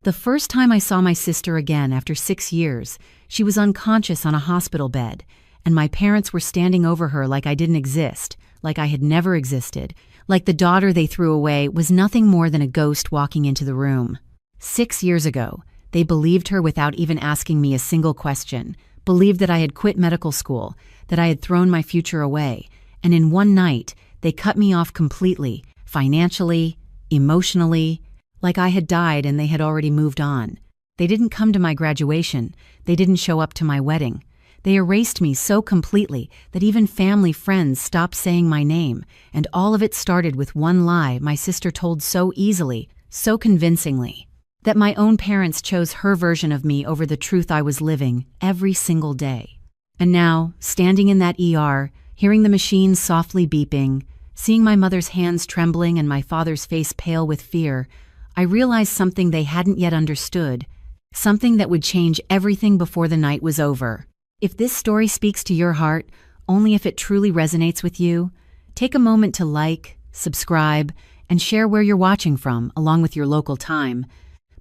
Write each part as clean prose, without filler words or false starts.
The first time I saw my sister again after 6 years, she was unconscious on a hospital bed, and my parents were standing over her like I didn't exist, like I had never existed, like the daughter they threw away was nothing more than a ghost walking into the room. 6 years ago, they believed her without even asking me a single question, believed that I had quit medical school, that I had thrown my future away, and in one night, they cut me off completely, financially, emotionally, like I had died and they had already moved on. They didn't come to my graduation, they didn't show up to my wedding. They erased me so completely that even family friends stopped saying my name, and all of it started with one lie my sister told so easily, so convincingly, that my own parents chose her version of me over the truth I was living every single day. And now, standing in that ER, hearing the machines softly beeping, seeing my mother's hands trembling and my father's face pale with fear, I realized something they hadn't yet understood, something that would change everything before the night was over. If this story speaks to your heart, only if it truly resonates with you, take a moment to like, subscribe, and share where you're watching from, along with your local time,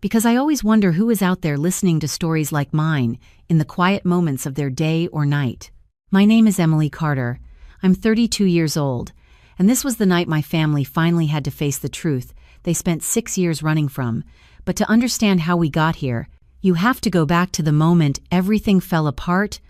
because I always wonder who is out there listening to stories like mine in the quiet moments of their day or night. My name is Emily Carter. I'm 32 years old, and this was the night my family finally had to face the truth they spent 6 years running from. But to understand how we got here, you have to go back to the moment everything fell apart,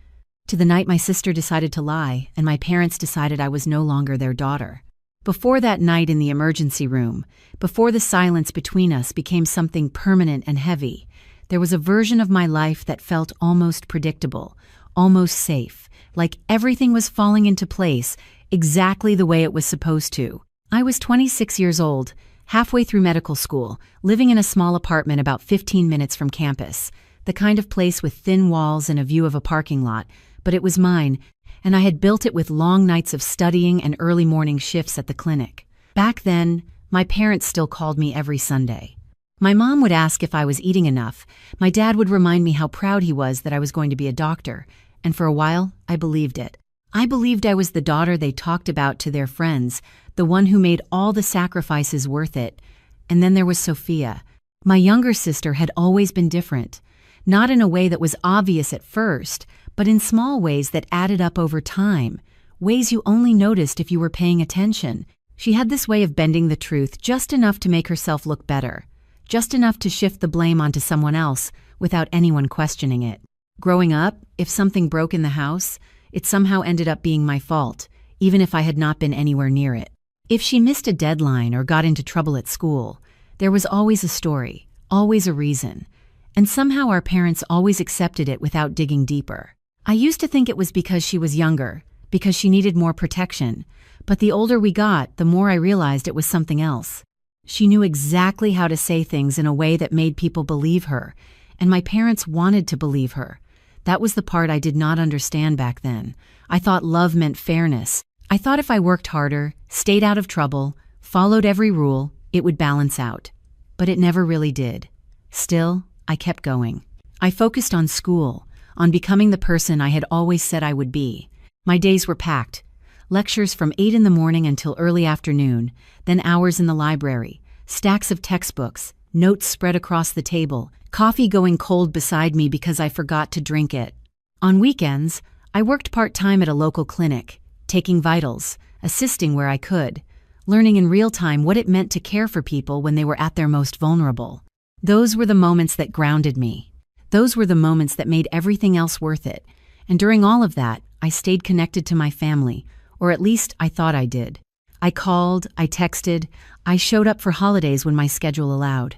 to the night my sister decided to lie and my parents decided I was no longer their daughter. Before that night in the emergency room, before the silence between us became something permanent and heavy, there was a version of my life that felt almost predictable, almost safe, like everything was falling into place exactly the way it was supposed to. I was 26 years old, halfway through medical school, living in a small apartment about 15 minutes from campus, the kind of place with thin walls and a view of a parking lot, but it was mine, and I had built it with long nights of studying and early morning shifts at the clinic. Back then, my parents still called me every Sunday. My mom would ask if I was eating enough. My dad would remind me how proud he was that I was going to be a doctor, and for a while, I believed it. I believed I was the daughter they talked about to their friends, the one who made all the sacrifices worth it. And then there was Sophia. My younger sister had always been different, not in a way that was obvious at first, but in small ways that added up over time, ways you only noticed if you were paying attention. She had this way of bending the truth just enough to make herself look better, just enough to shift the blame onto someone else without anyone questioning it. Growing up, if something broke in the house, it somehow ended up being my fault, even if I had not been anywhere near it. If she missed a deadline or got into trouble at school, there was always a story, always a reason, and somehow our parents always accepted it without digging deeper. I used to think it was because she was younger, because she needed more protection, but the older we got, the more I realized it was something else. She knew exactly how to say things in a way that made people believe her, and my parents wanted to believe her. That was the part I did not understand back then. I thought love meant fairness. I thought if I worked harder, stayed out of trouble, followed every rule, it would balance out. But it never really did. Still, I kept going. I focused on school, on becoming the person I had always said I would be. My days were packed. Lectures from 8 in the morning until early afternoon, then hours in the library, stacks of textbooks, notes spread across the table, coffee going cold beside me because I forgot to drink it. On weekends, I worked part-time at a local clinic, taking vitals, assisting where I could, learning in real time what it meant to care for people when they were at their most vulnerable. Those were the moments that grounded me. Those were the moments that made everything else worth it. And during all of that, I stayed connected to my family, or at least I thought I did. I called, I texted, I showed up for holidays when my schedule allowed.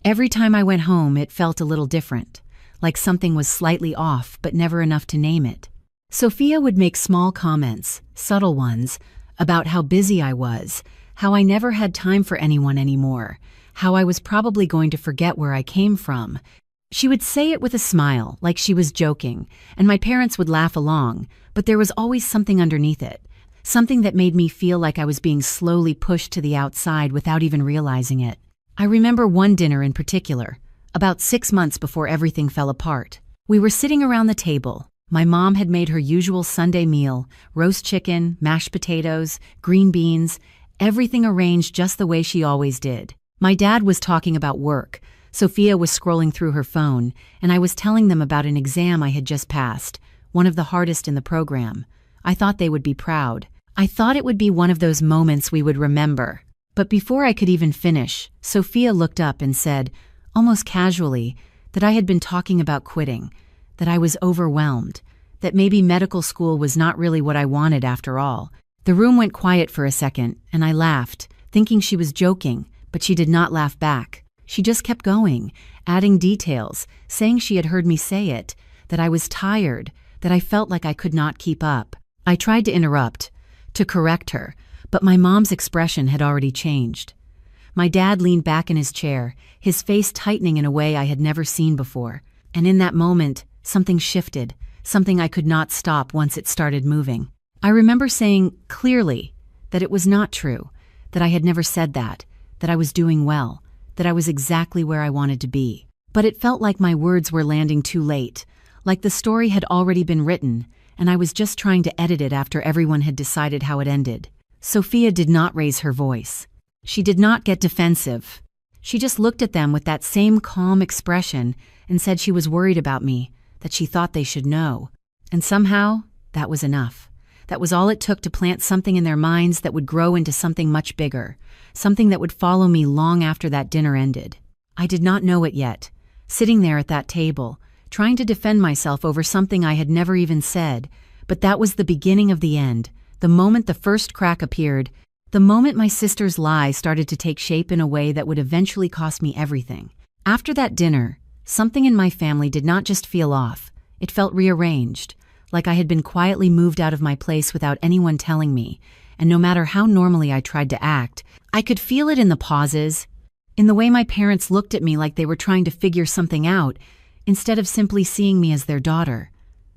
Every time I went home, it felt a little different, like something was slightly off, but never enough to name it. Sophia would make small comments, subtle ones, about how busy I was, how I never had time for anyone anymore, how I was probably going to forget where I came from. She would say it with a smile, like she was joking, and my parents would laugh along, but there was always something underneath it, something that made me feel like I was being slowly pushed to the outside without even realizing it. I remember one dinner in particular, about 6 months before everything fell apart. We were sitting around the table. My mom had made her usual Sunday meal, roast chicken, mashed potatoes, green beans, everything arranged just the way she always did. My dad was talking about work, Sophia was scrolling through her phone, and I was telling them about an exam I had just passed, one of the hardest in the program. I thought they would be proud. I thought it would be one of those moments we would remember. But before I could even finish, Sophia looked up and said, almost casually, that I had been talking about quitting, that I was overwhelmed, that maybe medical school was not really what I wanted after all. The room went quiet for a second, and I laughed, thinking she was joking, but she did not laugh back. She just kept going, adding details, saying she had heard me say it, that I was tired, that I felt like I could not keep up. I tried to interrupt, to correct her, but my mom's expression had already changed. My dad leaned back in his chair, his face tightening in a way I had never seen before, and in that moment, something shifted, something I could not stop once it started moving. I remember saying clearly that it was not true, that I had never said that I was doing well, that I was exactly where I wanted to be. But it felt like my words were landing too late, like the story had already been written, and I was just trying to edit it after everyone had decided how it ended. Sophia did not raise her voice. She did not get defensive. She just looked at them with that same calm expression and said she was worried about me, that she thought they should know. And somehow, that was enough. That was all it took to plant something in their minds that would grow into something much bigger, something that would follow me long after that dinner ended. I did not know it yet, sitting there at that table, trying to defend myself over something I had never even said, but that was the beginning of the end, the moment the first crack appeared, the moment my sister's lie started to take shape in a way that would eventually cost me everything. After that dinner, something in my family did not just feel off, it felt rearranged, like I had been quietly moved out of my place without anyone telling me, and no matter how normally I tried to act, I could feel it in the pauses, in the way my parents looked at me like they were trying to figure something out, instead of simply seeing me as their daughter.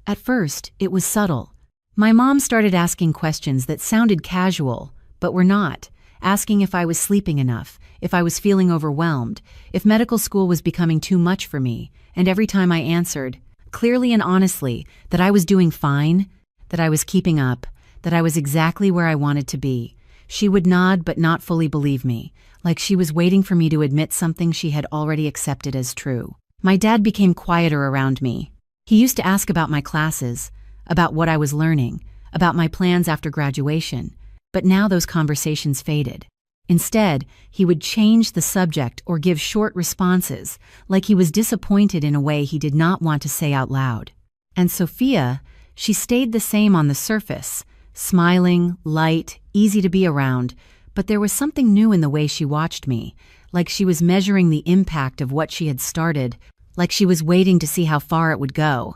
At first, it was subtle. My mom started asking questions that sounded casual, but were not, asking if I was sleeping enough, if I was feeling overwhelmed, if medical school was becoming too much for me, and every time I answered, clearly and honestly, that I was doing fine, that I was keeping up, that I was exactly where I wanted to be, she would nod but not fully believe me, like she was waiting for me to admit something she had already accepted as true. My dad became quieter around me. He used to ask about my classes, about what I was learning, about my plans after graduation, but now those conversations faded. Instead, he would change the subject or give short responses, like he was disappointed in a way he did not want to say out loud. And Sophia, she stayed the same on the surface, smiling, light, easy to be around, but there was something new in the way she watched me, like she was measuring the impact of what she had started, like she was waiting to see how far it would go.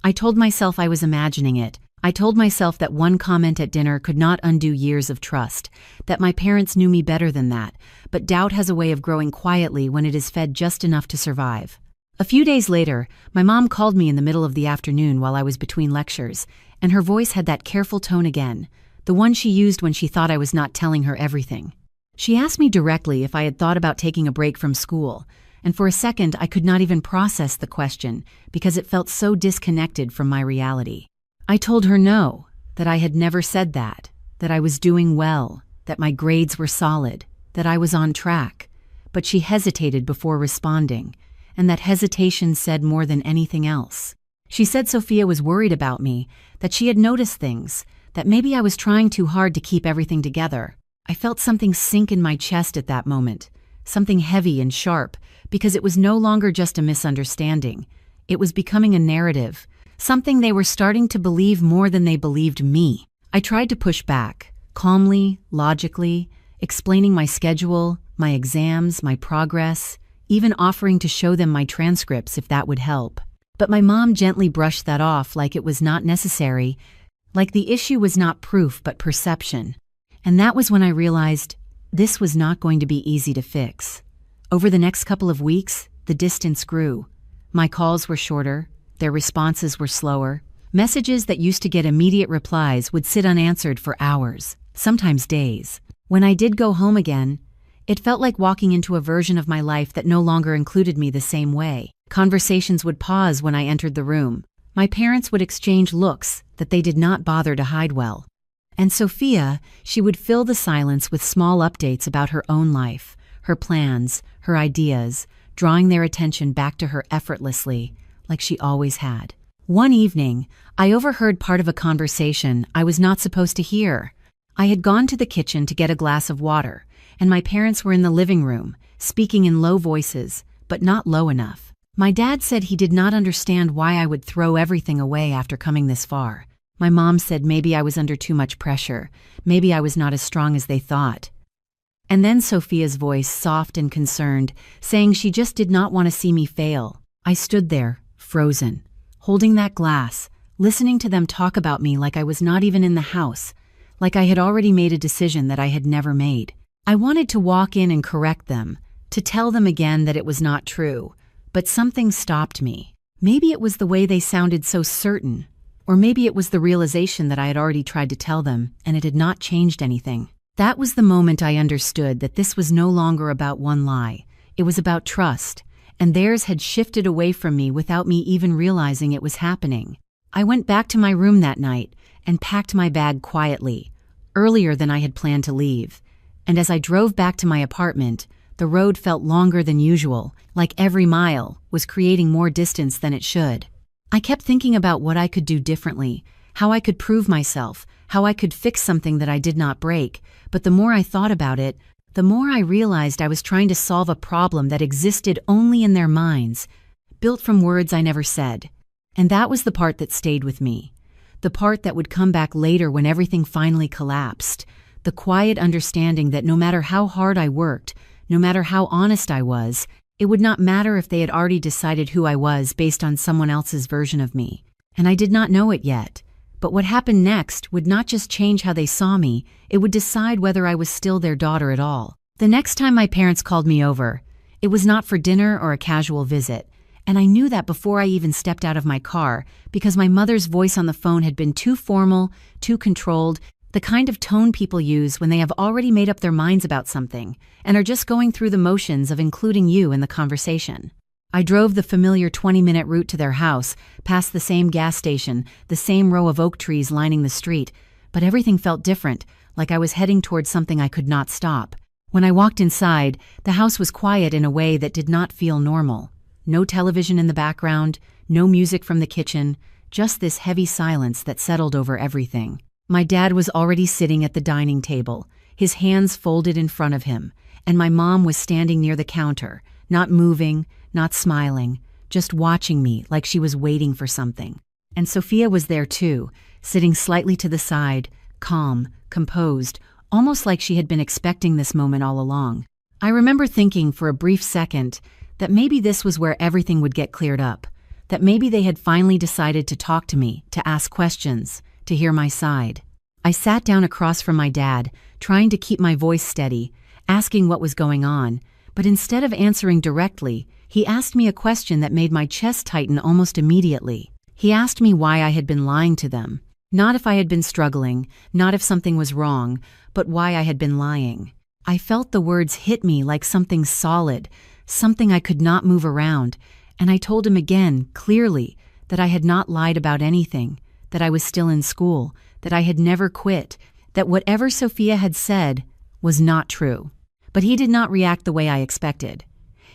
I told myself I was imagining it. I told myself that one comment at dinner could not undo years of trust, that my parents knew me better than that, but doubt has a way of growing quietly when it is fed just enough to survive. A few days later, my mom called me in the middle of the afternoon while I was between lectures, and her voice had that careful tone again, the one she used when she thought I was not telling her everything. She asked me directly if I had thought about taking a break from school, and for a second I could not even process the question because it felt so disconnected from my reality. I told her no, that I had never said that I was doing well, that my grades were solid, that I was on track, but she hesitated before responding, and that hesitation said more than anything else. She said Sophia was worried about me, that she had noticed things, that maybe I was trying too hard to keep everything together. I felt something sink in my chest at that moment, something heavy and sharp, because it was no longer just a misunderstanding. It was becoming a narrative, something they were starting to believe more than they believed me. I tried to push back, calmly, logically, explaining my schedule, my exams, my progress, even offering to show them my transcripts if that would help. But my mom gently brushed that off like it was not necessary, like the issue was not proof but perception. And that was when I realized this was not going to be easy to fix. Over the next couple of weeks, the distance grew. My calls were shorter, their responses were slower. Messages that used to get immediate replies would sit unanswered for hours, sometimes days. When I did go home again, it felt like walking into a version of my life that no longer included me the same way. Conversations would pause when I entered the room. My parents would exchange looks that they did not bother to hide well. And Sophia, she would fill the silence with small updates about her own life, her plans, her ideas, drawing their attention back to her effortlessly, like she always had. One evening, I overheard part of a conversation I was not supposed to hear. I had gone to the kitchen to get a glass of water, and my parents were in the living room, speaking in low voices, but not low enough. My dad said he did not understand why I would throw everything away after coming this far. My mom said maybe I was under too much pressure, maybe I was not as strong as they thought. And then Sophia's voice, soft and concerned, saying she just did not want to see me fail. I stood there, frozen, holding that glass, listening to them talk about me like I was not even in the house, like I had already made a decision that I had never made. I wanted to walk in and correct them, to tell them again that it was not true, but something stopped me. Maybe it was the way they sounded so certain, or maybe it was the realization that I had already tried to tell them and it had not changed anything. That was the moment I understood that this was no longer about one lie. It was about trust, and theirs had shifted away from me without me even realizing it was happening. I went back to my room that night and packed my bag quietly, earlier than I had planned to leave. And as I drove back to my apartment, the road felt longer than usual, like every mile was creating more distance than it should. I kept thinking about what I could do differently, how I could prove myself, how I could fix something that I did not break, but the more I thought about it, the more I realized I was trying to solve a problem that existed only in their minds, built from words I never said. And that was the part that stayed with me, the part that would come back later when everything finally collapsed, the quiet understanding that no matter how hard I worked, no matter how honest I was, it would not matter if they had already decided who I was based on someone else's version of me. And I did not know it yet. But what happened next would not just change how they saw me, it would decide whether I was still their daughter at all. The next time my parents called me over, it was not for dinner or a casual visit, and I knew that before I even stepped out of my car because my mother's voice on the phone had been too formal, too controlled, the kind of tone people use when they have already made up their minds about something and are just going through the motions of including you in the conversation. I drove the familiar 20-minute route to their house, past the same gas station, the same row of oak trees lining the street, but everything felt different, like I was heading towards something I could not stop. When I walked inside, the house was quiet in a way that did not feel normal. No television in the background, no music from the kitchen, just this heavy silence that settled over everything. My dad was already sitting at the dining table, his hands folded in front of him, and my mom was standing near the counter, not moving, not smiling, just watching me like she was waiting for something. And Sophia was there too, sitting slightly to the side, calm, composed, almost like she had been expecting this moment all along. I remember thinking for a brief second that maybe this was where everything would get cleared up, that maybe they had finally decided to talk to me, to ask questions, to hear my side. I sat down across from my dad, trying to keep my voice steady, asking what was going on, but instead of answering directly, he asked me a question that made my chest tighten almost immediately. He asked me why I had been lying to them. Not if I had been struggling, not if something was wrong, but why I had been lying. I felt the words hit me like something solid, something I could not move around, and I told him again, clearly, that I had not lied about anything, that I was still in school, that I had never quit, that whatever Sophia had said was not true. But he did not react the way I expected.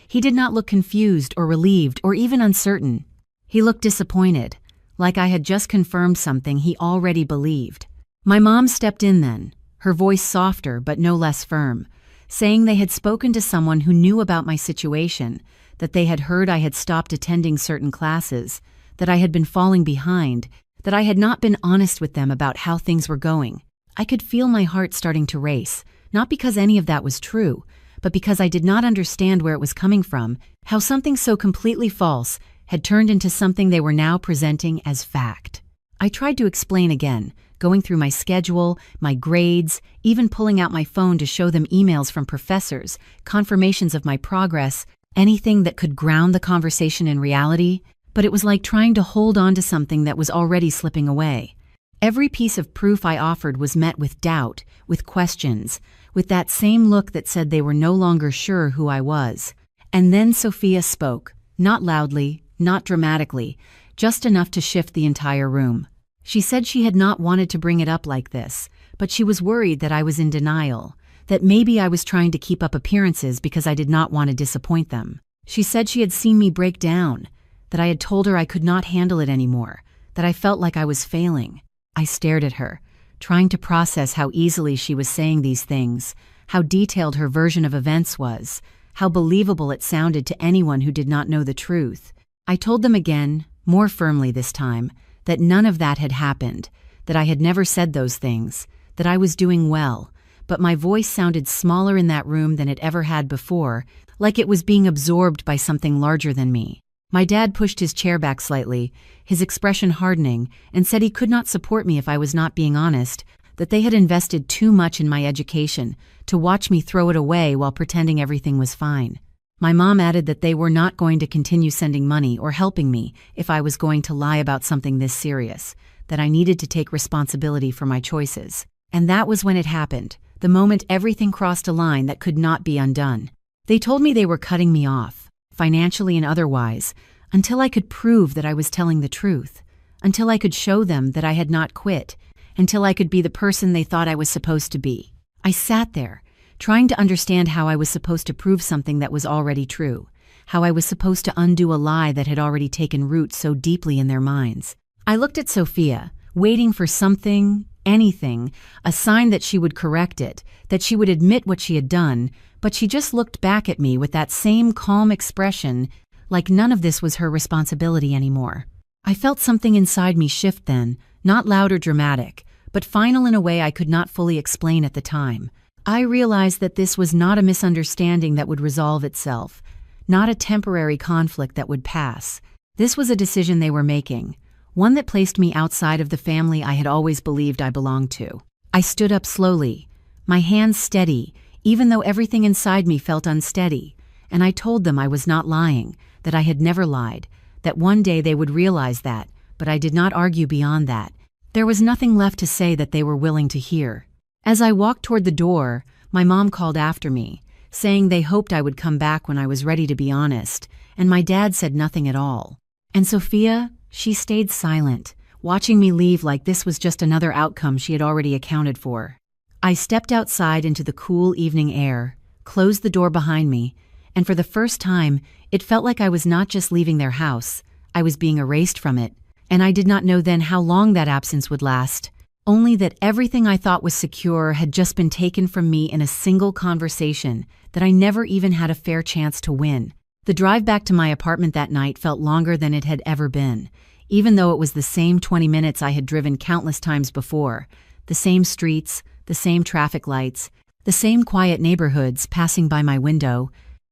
He did not look confused or relieved or even uncertain. He looked disappointed, like I had just confirmed something he already believed. My mom stepped in then, her voice softer but no less firm, saying they had spoken to someone who knew about my situation, that they had heard I had stopped attending certain classes, that I had been falling behind, that I had not been honest with them about how things were going. I could feel my heart starting to race, not because any of that was true, but because I did not understand where it was coming from, how something so completely false had turned into something they were now presenting as fact. I tried to explain again, going through my schedule, my grades, even pulling out my phone to show them emails from professors, confirmations of my progress, anything that could ground the conversation in reality, but it was like trying to hold on to something that was already slipping away. Every piece of proof I offered was met with doubt, with questions, with that same look that said they were no longer sure who I was. And then Sophia spoke, not loudly, not dramatically, just enough to shift the entire room. She said she had not wanted to bring it up like this, but she was worried that I was in denial, that maybe I was trying to keep up appearances because I did not want to disappoint them. She said she had seen me break down, that I had told her I could not handle it anymore, that I felt like I was failing. I stared at her, trying to process how easily she was saying these things, how detailed her version of events was, how believable it sounded to anyone who did not know the truth. I told them again, more firmly this time, that none of that had happened, that I had never said those things, that I was doing well, but my voice sounded smaller in that room than it ever had before, like it was being absorbed by something larger than me. My dad pushed his chair back slightly, his expression hardening, and said he could not support me if I was not being honest, that they had invested too much in my education to watch me throw it away while pretending everything was fine. My mom added that they were not going to continue sending money or helping me if I was going to lie about something this serious, that I needed to take responsibility for my choices. And that was when it happened, the moment everything crossed a line that could not be undone. They told me they were cutting me off, financially and otherwise, until I could prove that I was telling the truth, until I could show them that I had not quit, until I could be the person they thought I was supposed to be. I sat there, trying to understand how I was supposed to prove something that was already true, how I was supposed to undo a lie that had already taken root so deeply in their minds. I looked at Sophia, waiting for something, anything, a sign that she would correct it, that she would admit what she had done, but she just looked back at me with that same calm expression, like none of this was her responsibility anymore. I felt something inside me shift then, not loud or dramatic, but final in a way I could not fully explain at the time. I realized that this was not a misunderstanding that would resolve itself, not a temporary conflict that would pass. This was a decision they were making, one that placed me outside of the family I had always believed I belonged to. I stood up slowly, my hands steady, even though everything inside me felt unsteady, and I told them I was not lying, that I had never lied, that one day they would realize that, but I did not argue beyond that. There was nothing left to say that they were willing to hear. As I walked toward the door, my mom called after me, saying they hoped I would come back when I was ready to be honest, and my dad said nothing at all. And Sophia, she stayed silent, watching me leave like this was just another outcome she had already accounted for. I stepped outside into the cool evening air, closed the door behind me, and for the first time, it felt like I was not just leaving their house, I was being erased from it, and I did not know then how long that absence would last. Only that everything I thought was secure had just been taken from me in a single conversation that I never even had a fair chance to win. The drive back to my apartment that night felt longer than it had ever been, even though it was the same 20 minutes I had driven countless times before, the same streets, the same traffic lights, the same quiet neighborhoods passing by my window,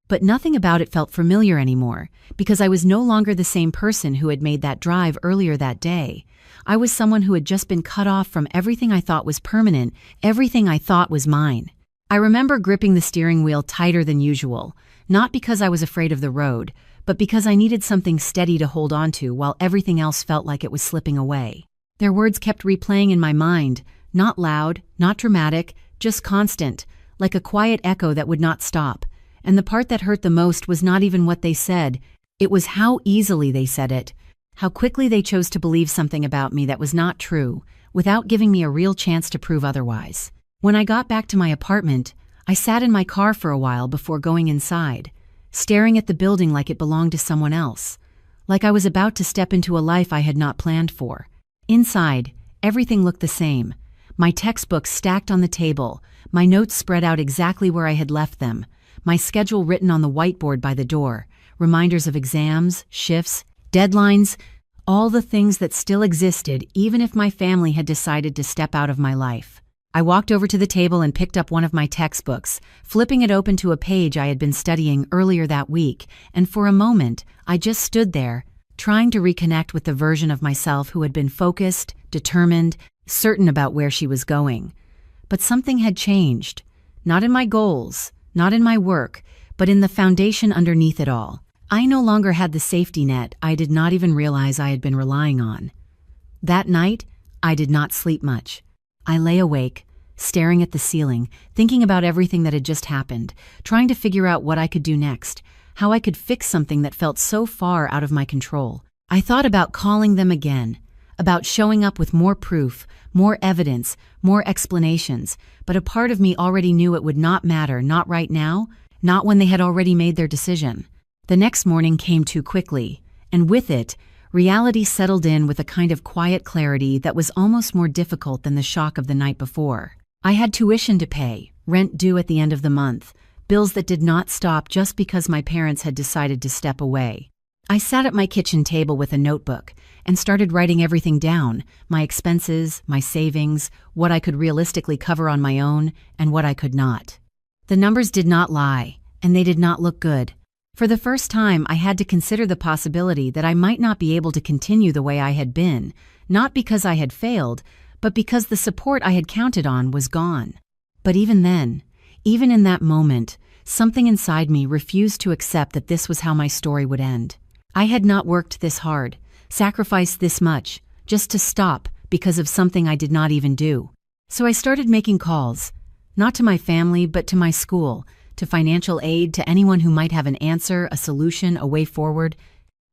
but nothing about it felt familiar anymore, because I was no longer the same person who had made that drive earlier that day. I was someone who had just been cut off from everything I thought was permanent, everything I thought was mine. I remember gripping the steering wheel tighter than usual, not because I was afraid of the road, but because I needed something steady to hold on to while everything else felt like it was slipping away. Their words kept replaying in my mind, not loud, not dramatic, just constant, like a quiet echo that would not stop. And the part that hurt the most was not even what they said, it was how easily they said it, how quickly they chose to believe something about me that was not true, without giving me a real chance to prove otherwise. When I got back to my apartment, I sat in my car for a while before going inside, staring at the building like it belonged to someone else, like I was about to step into a life I had not planned for. Inside, everything looked the same. My textbooks stacked on the table, my notes spread out exactly where I had left them, my schedule written on the whiteboard by the door, reminders of exams, shifts, deadlines, all the things that still existed even if my family had decided to step out of my life. I walked over to the table and picked up one of my textbooks, flipping it open to a page I had been studying earlier that week, and for a moment, I just stood there, trying to reconnect with the version of myself who had been focused, determined, certain about where she was going. But something had changed, not in my goals, not in my work, but in the foundation underneath it all. I no longer had the safety net I did not even realize I had been relying on. That night, I did not sleep much. I lay awake, staring at the ceiling, thinking about everything that had just happened, trying to figure out what I could do next, how I could fix something that felt so far out of my control. I thought about calling them again, about showing up with more proof, more evidence, more explanations, but a part of me already knew it would not matter, not right now, not when they had already made their decision. The next morning came too quickly, and with it, reality settled in with a kind of quiet clarity that was almost more difficult than the shock of the night before. I had tuition to pay, rent due at the end of the month, bills that did not stop just because my parents had decided to step away. I sat at my kitchen table with a notebook and started writing everything down: my expenses, my savings, what I could realistically cover on my own, and what I could not. The numbers did not lie, and they did not look good. For the first time, I had to consider the possibility that I might not be able to continue the way I had been, not because I had failed, but because the support I had counted on was gone. But even then, even in that moment, something inside me refused to accept that this was how my story would end. I had not worked this hard, sacrificed this much, just to stop because of something I did not even do. So I started making calls, not to my family, but to my school, to financial aid, to anyone who might have an answer, a solution, a way forward.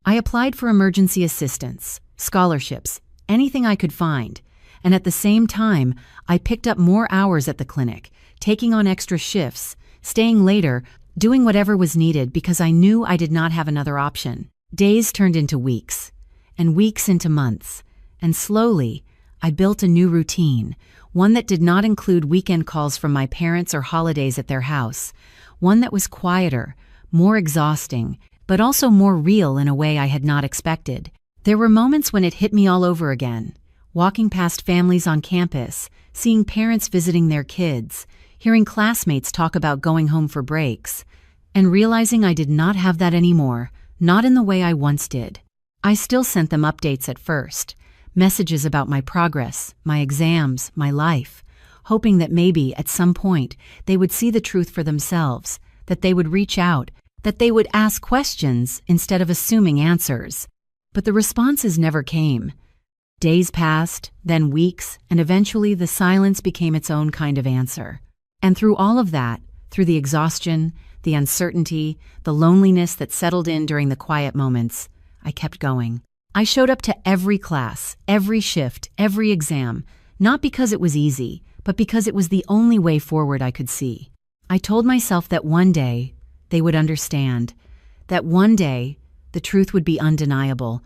I applied for emergency assistance, scholarships, anything I could find. And at the same time, I picked up more hours at the clinic, taking on extra shifts, staying later, doing whatever was needed because I knew I did not have another option. Days turned into weeks, and weeks into months, and slowly, I built a new routine, one that did not include weekend calls from my parents or holidays at their house, one that was quieter, more exhausting, but also more real in a way I had not expected. There were moments when it hit me all over again, walking past families on campus, seeing parents visiting their kids, hearing classmates talk about going home for breaks, and realizing I did not have that anymore, not in the way I once did. I still sent them updates at first, messages about my progress, my exams, my life, hoping that maybe at some point they would see the truth for themselves, that they would reach out, that they would ask questions instead of assuming answers. But the responses never came. Days passed, then weeks, and eventually the silence became its own kind of answer. And through all of that, through the exhaustion, the uncertainty, the loneliness that settled in during the quiet moments, I kept going. I showed up to every class, every shift, every exam, not because it was easy, but because it was the only way forward I could see. I told myself that one day they would understand, that one day the truth would be undeniable.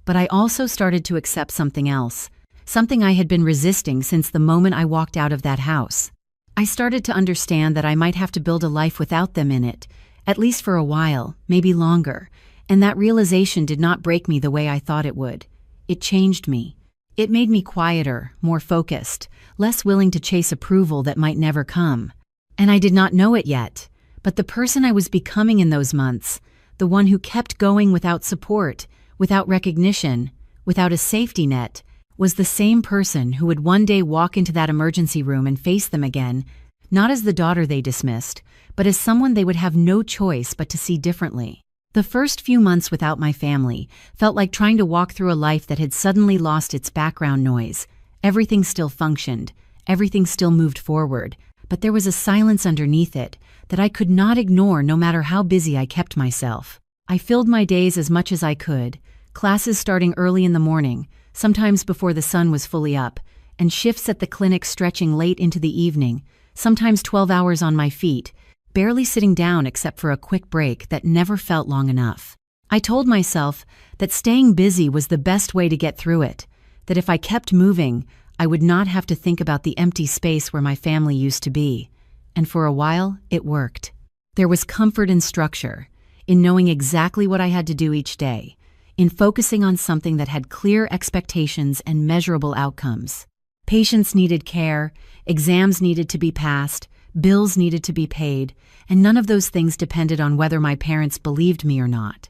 But I also started to accept something else, something I had been resisting since the moment I walked out of that house. I started to understand that I might have to build a life without them in it, at least for a while, maybe longer, and that realization did not break me the way I thought it would. It changed me. It made me quieter, more focused, less willing to chase approval that might never come. And I did not know it yet, but the person I was becoming in those months, the one who kept going without support, without recognition, without a safety net, was the same person who would one day walk into that emergency room and face them again, not as the daughter they dismissed, but as someone they would have no choice but to see differently. The first few months without my family felt like trying to walk through a life that had suddenly lost its background noise. Everything still functioned, everything still moved forward, but there was a silence underneath it that I could not ignore no matter how busy I kept myself. I filled my days as much as I could, classes starting early in the morning, sometimes before the sun was fully up, and shifts at the clinic stretching late into the evening, sometimes 12 hours on my feet, barely sitting down except for a quick break that never felt long enough. I told myself that staying busy was the best way to get through it, that if I kept moving, I would not have to think about the empty space where my family used to be. And for a while, it worked. There was comfort and structure, in knowing exactly what I had to do each day, in focusing on something that had clear expectations and measurable outcomes. Patients needed care, exams needed to be passed, bills needed to be paid, and none of those things depended on whether my parents believed me or not.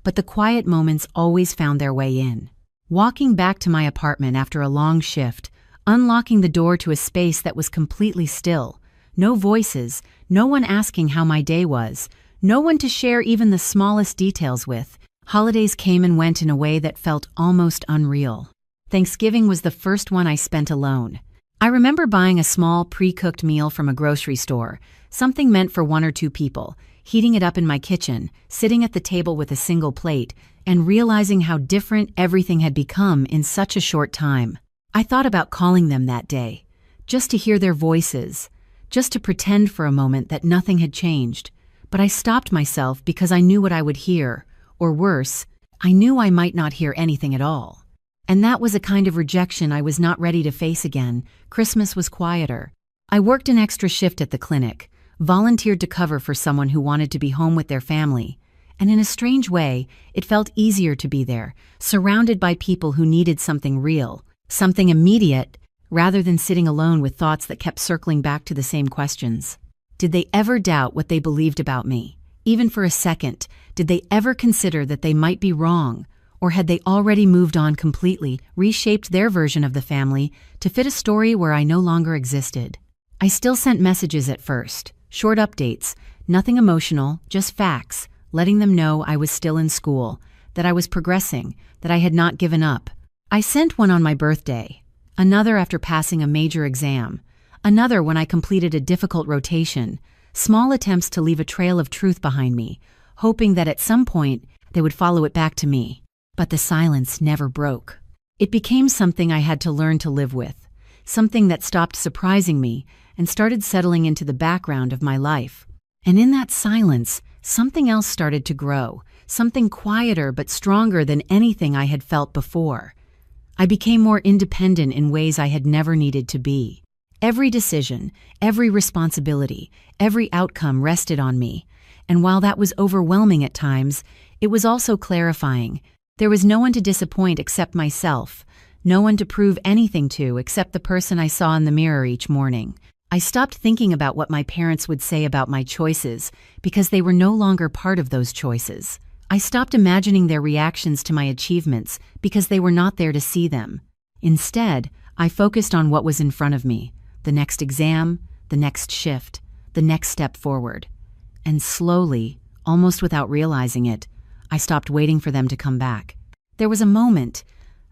But the quiet moments always found their way in. Walking back to my apartment after a long shift, unlocking the door to a space that was completely still, no voices, no one asking how my day was, no one to share even the smallest details with. Holidays came and went in a way that felt almost unreal. Thanksgiving was the first one I spent alone. I remember buying a small, pre-cooked meal from a grocery store, something meant for one or two people, heating it up in my kitchen, sitting at the table with a single plate, and realizing how different everything had become in such a short time. I thought about calling them that day, just to hear their voices, just to pretend for a moment that nothing had changed. But I stopped myself because I knew what I would hear, or worse, I knew I might not hear anything at all. And that was a kind of rejection I was not ready to face again. Christmas was quieter. I worked an extra shift at the clinic, volunteered to cover for someone who wanted to be home with their family, and in a strange way, it felt easier to be there, surrounded by people who needed something real, something immediate, rather than sitting alone with thoughts that kept circling back to the same questions. Did they ever doubt what they believed about me? Even for a second, did they ever consider that they might be wrong? Or had they already moved on completely, reshaped their version of the family to fit a story where I no longer existed? I still sent messages at first, short updates, nothing emotional, just facts, letting them know I was still in school, that I was progressing, that I had not given up. I sent one on my birthday, another after passing a major exam, another when I completed a difficult rotation, small attempts to leave a trail of truth behind me, hoping that at some point they would follow it back to me. But the silence never broke. It became something I had to learn to live with, something that stopped surprising me and started settling into the background of my life. And in that silence, something else started to grow, something quieter but stronger than anything I had felt before. I became more independent in ways I had never needed to be. Every decision, every responsibility, every outcome rested on me. And while that was overwhelming at times, it was also clarifying. There was no one to disappoint except myself, no one to prove anything to except the person I saw in the mirror each morning. I stopped thinking about what my parents would say about my choices because they were no longer part of those choices. I stopped imagining their reactions to my achievements because they were not there to see them. Instead, I focused on what was in front of me, the next exam, the next shift, the next step forward. And slowly, almost without realizing it, I stopped waiting for them to come back. There was a moment,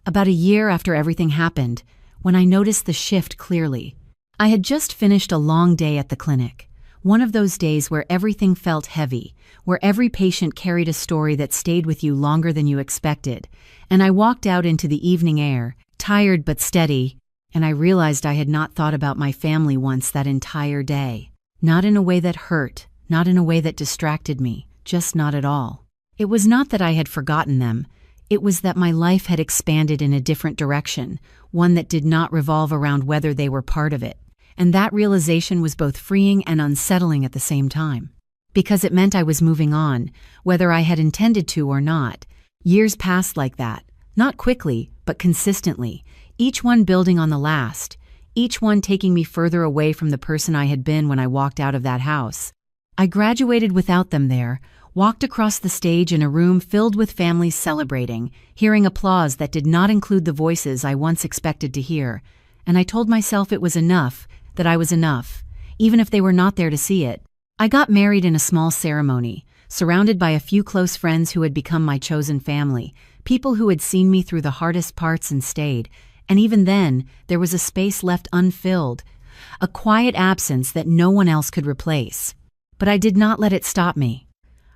about a year after everything happened, when I noticed the shift clearly. I had just finished a long day at the clinic, one of those days where everything felt heavy, where every patient carried a story that stayed with you longer than you expected, and I walked out into the evening air, tired but steady, and I realized I had not thought about my family once that entire day. Not in a way that hurt, not in a way that distracted me, just not at all. It was not that I had forgotten them, it was that my life had expanded in a different direction, one that did not revolve around whether they were part of it. And that realization was both freeing and unsettling at the same time. Because it meant I was moving on, whether I had intended to or not. Years passed like that, not quickly, but consistently, each one building on the last, each one taking me further away from the person I had been when I walked out of that house. I graduated without them there, walked across the stage in a room filled with families celebrating, hearing applause that did not include the voices I once expected to hear, and I told myself it was enough, that I was enough, even if they were not there to see it. I got married in a small ceremony, surrounded by a few close friends who had become my chosen family, people who had seen me through the hardest parts and stayed, and even then, there was a space left unfilled, a quiet absence that no one else could replace. But I did not let it stop me.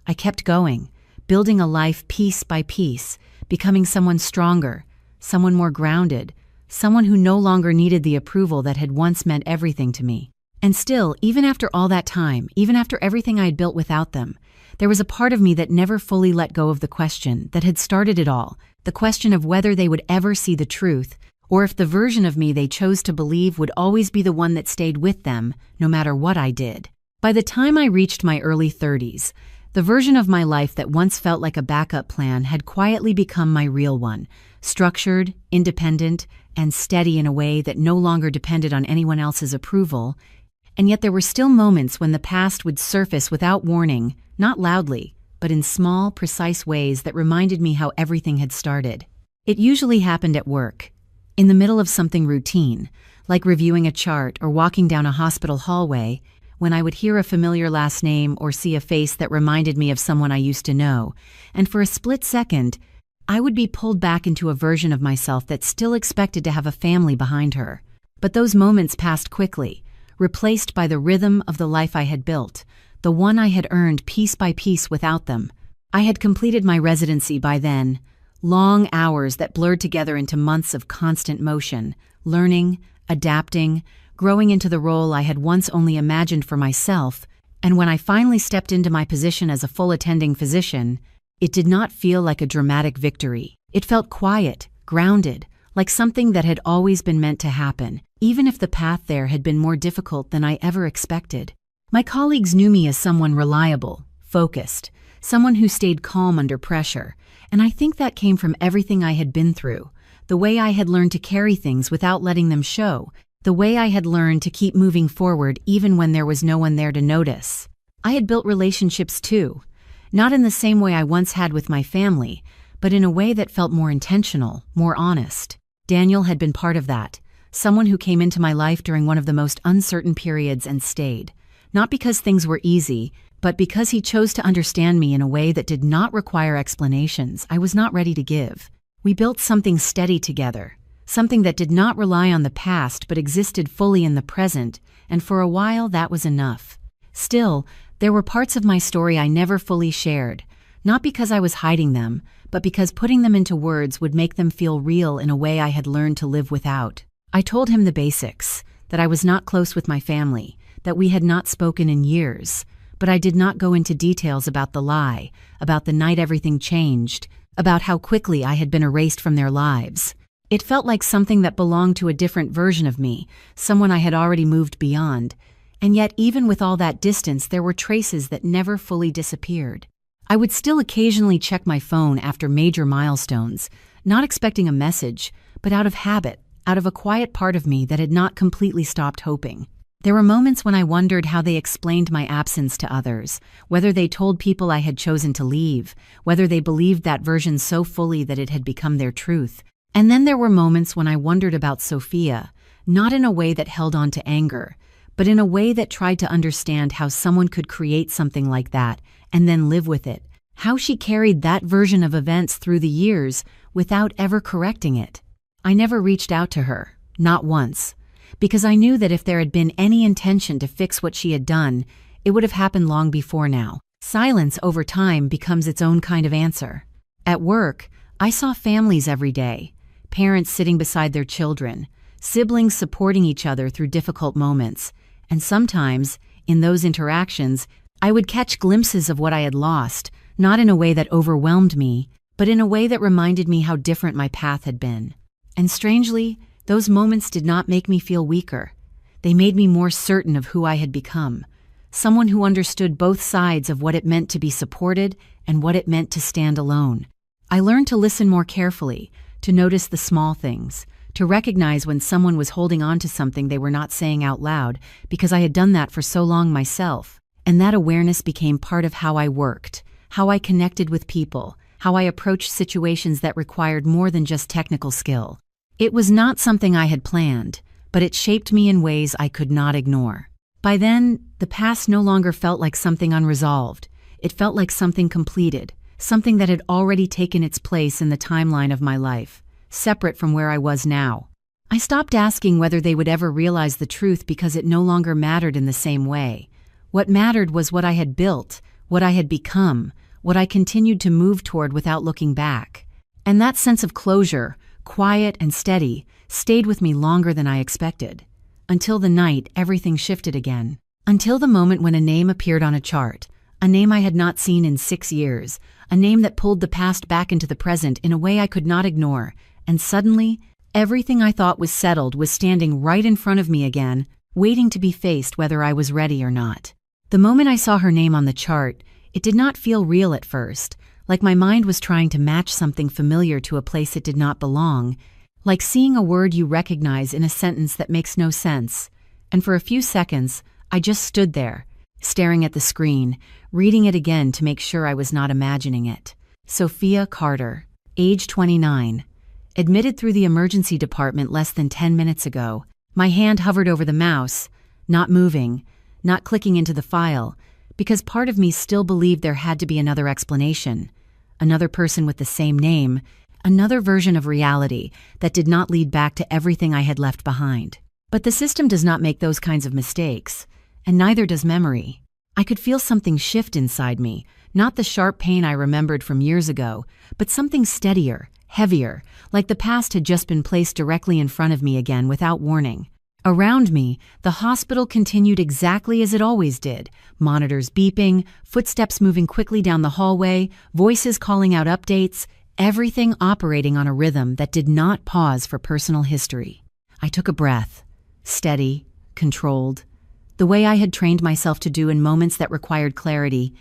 I kept going, building a life piece by piece, becoming someone stronger, someone more grounded, someone who no longer needed the approval that had once meant everything to me. And still, even after all that time, even after everything I had built without them, there was a part of me that never fully let go of the question that had started it all, the question of whether they would ever see the truth, or if the version of me they chose to believe would always be the one that stayed with them, no matter what I did. By the time I reached my early 30s, the version of my life that once felt like a backup plan had quietly become my real one, structured, independent, and steady in a way that no longer depended on anyone else's approval. And yet there were still moments when the past would surface without warning, not loudly, but in small, precise ways that reminded me how everything had started. It usually happened at work, in the middle of something routine, like reviewing a chart or walking down a hospital hallway, when I would hear a familiar last name or see a face that reminded me of someone I used to know, and for a split second, I would be pulled back into a version of myself that still expected to have a family behind her. But those moments passed quickly, replaced by the rhythm of the life I had built, the one I had earned piece by piece without them. I had completed my residency by then, long hours that blurred together into months of constant motion, learning, adapting, growing into the role I had once only imagined for myself, And when I finally stepped into my position as a full attending physician, it did not feel like a dramatic victory. It felt quiet, grounded, like something that had always been meant to happen, even if the path there had been more difficult than I ever expected. My colleagues knew me as someone reliable, focused, someone who stayed calm under pressure, and I think that came from everything I had been through, the way I had learned to carry things without letting them show, the way I had learned to keep moving forward even when there was no one there to notice. I had built relationships too, not in the same way I once had with my family, but in a way that felt more intentional, more honest. Daniel had been part of that, someone who came into my life during one of the most uncertain periods and stayed, not because things were easy, but because he chose to understand me in a way that did not require explanations I was not ready to give. We built something steady together, something that did not rely on the past but existed fully in the present, and for a while that was enough. Still, there were parts of my story I never fully shared, not because I was hiding them, but because putting them into words would make them feel real in a way I had learned to live without. I told him the basics, that I was not close with my family, that we had not spoken in years, but I did not go into details about the lie, about the night everything changed, about how quickly I had been erased from their lives. It felt like something that belonged to a different version of me, someone I had already moved beyond, and yet even with all that distance there were traces that never fully disappeared. I would still occasionally check my phone after major milestones, not expecting a message, but out of habit, out of a quiet part of me that had not completely stopped hoping. There were moments when I wondered how they explained my absence to others, whether they told people I had chosen to leave, whether they believed that version so fully that it had become their truth. And then there were moments when I wondered about Sophia, not in a way that held on to anger, but in a way that tried to understand how someone could create something like that and then live with it, how she carried that version of events through the years without ever correcting it. I never reached out to her, not once, because I knew that if there had been any intention to fix what she had done, it would have happened long before now. Silence over time becomes its own kind of answer. At work, I saw families every day, parents sitting beside their children, siblings supporting each other through difficult moments, and sometimes, in those interactions, I would catch glimpses of what I had lost, not in a way that overwhelmed me, but in a way that reminded me how different my path had been. And strangely, those moments did not make me feel weaker. They made me more certain of who I had become, someone who understood both sides of what it meant to be supported and what it meant to stand alone. I learned to listen more carefully, to notice the small things, to recognize when someone was holding on to something they were not saying out loud, because I had done that for so long myself. And that awareness became part of how I worked, how I connected with people, how I approached situations that required more than just technical skill. It was not something I had planned, but it shaped me in ways I could not ignore. By then, the past no longer felt like something unresolved. It felt like something completed, something that had already taken its place in the timeline of my life, separate from where I was now. I stopped asking whether they would ever realize the truth because it no longer mattered in the same way. What mattered was what I had built, what I had become, what I continued to move toward without looking back. And that sense of closure, quiet and steady, stayed with me longer than I expected. Until the night everything shifted again. Until the moment when a name appeared on a chart, a name I had not seen in 6 years, a name that pulled the past back into the present in a way I could not ignore, and suddenly, everything I thought was settled was standing right in front of me again, waiting to be faced whether I was ready or not. The moment I saw her name on the chart, it did not feel real at first, like my mind was trying to match something familiar to a place it did not belong, like seeing a word you recognize in a sentence that makes no sense. And for a few seconds, I just stood there, staring at the screen, reading it again to make sure I was not imagining it. Sophia Carter, age 29. Admitted through the emergency department less than 10 minutes ago. My hand hovered over the mouse, not moving, not clicking into the file, because part of me still believed there had to be another explanation, another person with the same name, another version of reality that did not lead back to everything I had left behind. But the system does not make those kinds of mistakes, and neither does memory. I could feel something shift inside me, not the sharp pain I remembered from years ago, but something steadier, heavier, like the past had just been placed directly in front of me again without warning. Around me, the hospital continued exactly as it always did. Monitors beeping, footsteps moving quickly down the hallway, voices calling out updates, everything operating on a rhythm that did not pause for personal history. I took a breath, steady, controlled, the way I had trained myself to do in moments that required clarity,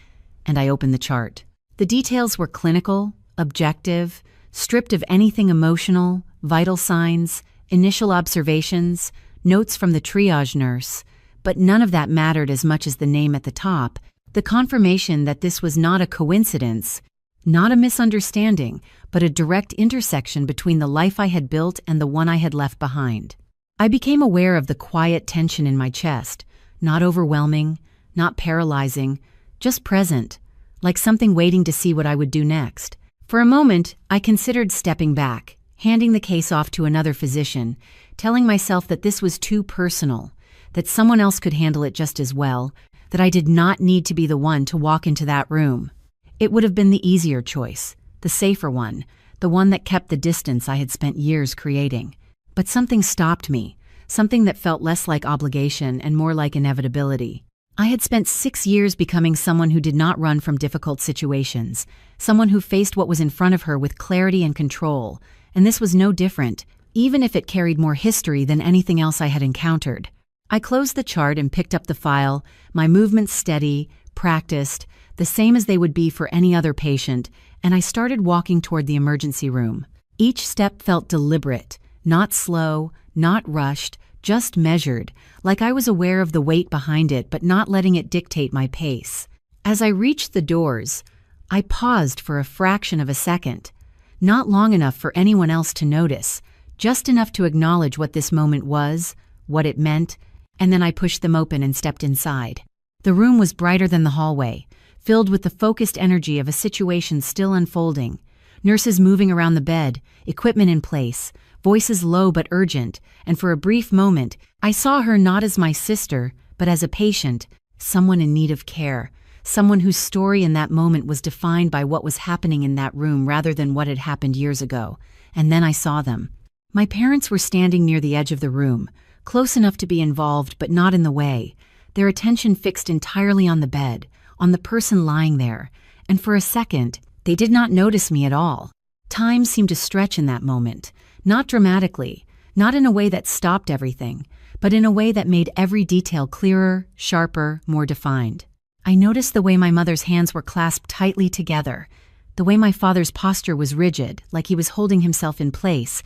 and I opened the chart. The details were clinical, objective, stripped of anything emotional, vital signs, initial observations, notes from the triage nurse, but none of that mattered as much as the name at the top, the confirmation that this was not a coincidence, not a misunderstanding, but a direct intersection between the life I had built and the one I had left behind. I became aware of the quiet tension in my chest, not overwhelming, not paralyzing, just present, like something waiting to see what I would do next. For a moment, I considered stepping back, handing the case off to another physician, telling myself that this was too personal, that someone else could handle it just as well, that I did not need to be the one to walk into that room. It would have been the easier choice, the safer one, the one that kept the distance I had spent years creating. But something stopped me, something that felt less like obligation and more like inevitability. I had spent 6 years becoming someone who did not run from difficult situations, someone who faced what was in front of her with clarity and control, and this was no different, even if it carried more history than anything else I had encountered. I closed the chart and picked up the file, my movements steady, practiced, the same as they would be for any other patient, and I started walking toward the emergency room. Each step felt deliberate, not slow, not rushed, just measured, like I was aware of the weight behind it but not letting it dictate my pace. As I reached the doors, I paused for a fraction of a second, not long enough for anyone else to notice, just enough to acknowledge what this moment was, what it meant, and then I pushed them open and stepped inside. The room was brighter than the hallway, filled with the focused energy of a situation still unfolding. Nurses moving around the bed, equipment in place, voices low but urgent, and for a brief moment, I saw her not as my sister, but as a patient, someone in need of care, someone whose story in that moment was defined by what was happening in that room rather than what had happened years ago. And then I saw them. My parents were standing near the edge of the room, close enough to be involved but not in the way, their attention fixed entirely on the bed, on the person lying there, and for a second, they did not notice me at all. Time seemed to stretch in that moment, not dramatically, not in a way that stopped everything, but in a way that made every detail clearer, sharper, more defined. I noticed the way my mother's hands were clasped tightly together, the way my father's posture was rigid, like he was holding himself in place,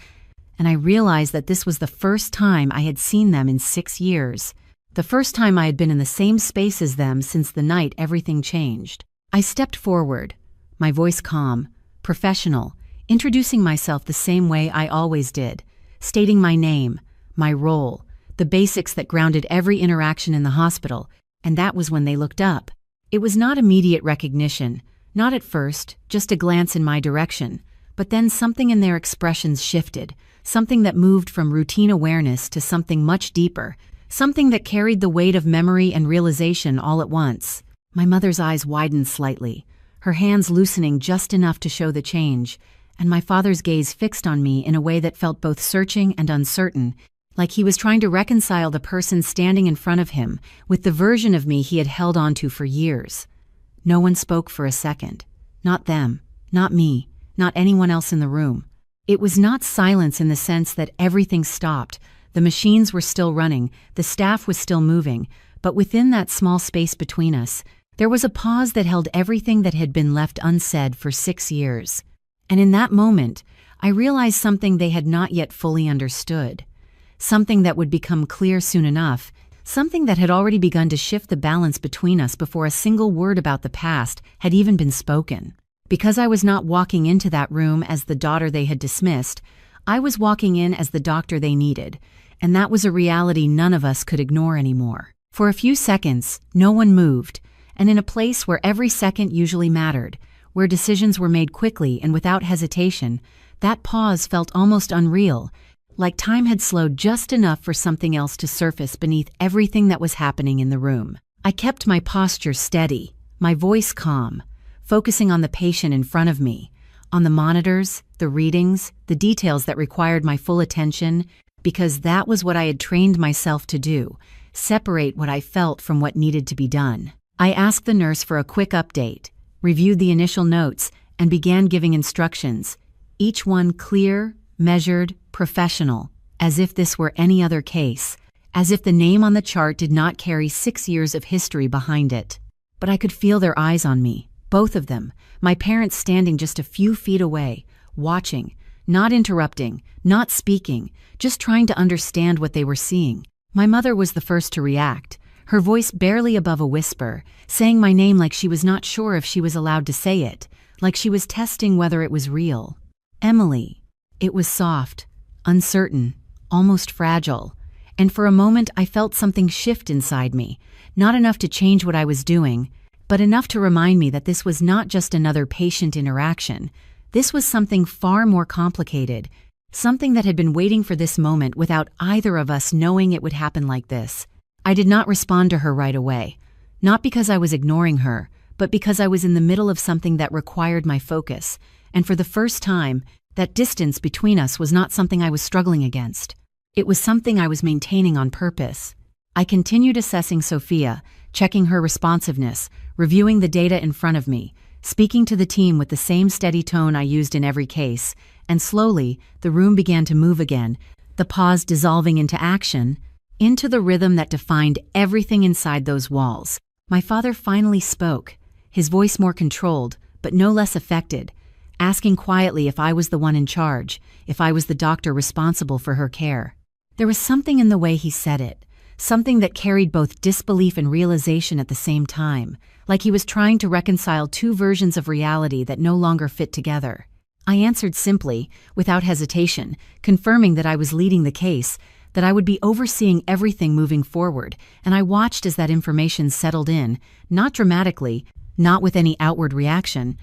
and I realized that this was the first time I had seen them in 6 years, the first time I had been in the same space as them since the night everything changed. I stepped forward, my voice calm, professional, introducing myself the same way I always did, stating my name, my role, the basics that grounded every interaction in the hospital, and that was when they looked up. It was not immediate recognition, not at first, just a glance in my direction, but then something in their expressions shifted, something that moved from routine awareness to something much deeper, something that carried the weight of memory and realization all at once. My mother's eyes widened slightly, her hands loosening just enough to show the change, and my father's gaze fixed on me in a way that felt both searching and uncertain, like he was trying to reconcile the person standing in front of him with the version of me he had held onto for years. No one spoke for a second. Not them, not me, not anyone else in the room. It was not silence in the sense that everything stopped. The machines were still running, the staff was still moving, but within that small space between us, there was a pause that held everything that had been left unsaid for 6 years. And in that moment, I realized something they had not yet fully understood. Something that would become clear soon enough, something that had already begun to shift the balance between us before a single word about the past had even been spoken. Because I was not walking into that room as the daughter they had dismissed, I was walking in as the doctor they needed, and that was a reality none of us could ignore anymore. For a few seconds, no one moved, and in a place where every second usually mattered, where decisions were made quickly and without hesitation, that pause felt almost unreal, like time had slowed just enough for something else to surface beneath everything that was happening in the room. I kept my posture steady, my voice calm, focusing on the patient in front of me, on the monitors, the readings, the details that required my full attention, because that was what I had trained myself to do, separate what I felt from what needed to be done. I asked the nurse for a quick update, reviewed the initial notes, and began giving instructions, each one clear, measured, professional, as if this were any other case, as if the name on the chart did not carry 6 years of history behind it. But I could feel their eyes on me, both of them, my parents standing just a few feet away, watching, not interrupting, not speaking, just trying to understand what they were seeing. My mother was the first to react, her voice barely above a whisper, saying my name like she was not sure if she was allowed to say it, like she was testing whether it was real. Emily. It was soft, uncertain, almost fragile, and for a moment I felt something shift inside me, not enough to change what I was doing, but enough to remind me that this was not just another patient interaction. This was something far more complicated, something that had been waiting for this moment without either of us knowing it would happen like this. I did not respond to her right away, not because I was ignoring her, but because I was in the middle of something that required my focus, and for the first time, that distance between us was not something I was struggling against. It was something I was maintaining on purpose. I continued assessing Sophia, checking her responsiveness, reviewing the data in front of me, speaking to the team with the same steady tone I used in every case, and slowly, the room began to move again, the pause dissolving into action, into the rhythm that defined everything inside those walls. My father finally spoke, his voice more controlled, but no less affected, asking quietly if I was the one in charge, if I was the doctor responsible for her care. There was something in the way he said it, something that carried both disbelief and realization at the same time, like he was trying to reconcile two versions of reality that no longer fit together. I answered simply, without hesitation, confirming that I was leading the case, that I would be overseeing everything moving forward, and I watched as that information settled in, not dramatically, not with any outward reaction,